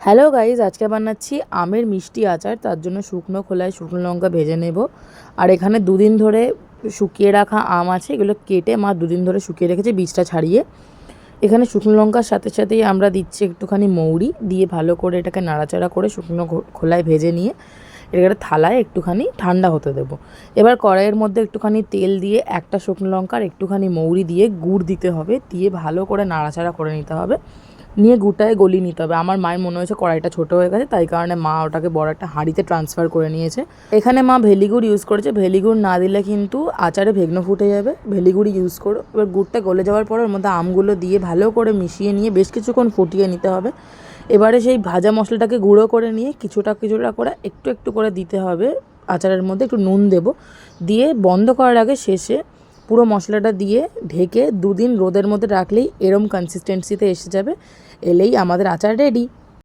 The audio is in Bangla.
হ্যালো গাইজ, আজকে বানাচ্ছি আমের মিষ্টি আচার। তার জন্য শুকনো খোলায় শুকনো লঙ্কা ভেজে নেব। আর এখানে দুদিন ধরে শুকিয়ে রাখা আম আছে, এগুলো কেটে মা দুদিন ধরে শুকিয়ে রেখেছে বীজটা ছাড়িয়ে। এখানে শুকনো লঙ্কার সাথে সাথেই আমরা দিচ্ছি একটুখানি মৌরি দিয়ে ভালো করে এটাকে নাড়াচাড়া করে শুকনো খোলায় ভেজে নিয়ে এটাকে থালায় একটুখানি ঠান্ডা হতে দেবো। এবার কড়াইয়ের মধ্যে একটুখানি তেল দিয়ে একটা শুকনো লঙ্কার একটুখানি মৌরি দিয়ে গুড় দিতে হবে, দিয়ে ভালো করে নাড়াচাড়া করে নিতে হবে, নিয়ে গুড়টায় গলিয়ে নিতে হবে। আমার মায়ের মনে হয়েছে কড়াইটা ছোটো হয়ে গেছে, তাই কারণে মা ওটাকে বড় একটা হাঁড়িতে ট্রান্সফার করে নিয়েছে। এখানে মা ভেলিগুড় ইউজ করেছে, ভেলিগুড় না দিলে কিন্তু আচারে ভেগ্নো ফুটে যাবে। ভেলিগুড়ি ইউজ করো। এবার গুড়টা গলে যাওয়ার পর ওর মধ্যে আমগুলো দিয়ে ভালো করে মিশিয়ে নিয়ে বেশ কিছুক্ষণ ফুটিয়ে নিতে হবে। এবারে সেই ভাজা মশলাটাকে গুঁড়ো করে নিয়ে কিছুটা করে একটু একটু করে দিতে হবে আচারের মধ্যে। একটু নুন দেবো, দিয়ে বন্ধ করার আগে শেষে পুরো মশলাটা দিয়ে ঢেকে দুদিন রোদের মধ্যে রাখলেই এরম কনসিস্টেন্সিতে এসে যাবে। এলেই আমাদের আচার রেডি।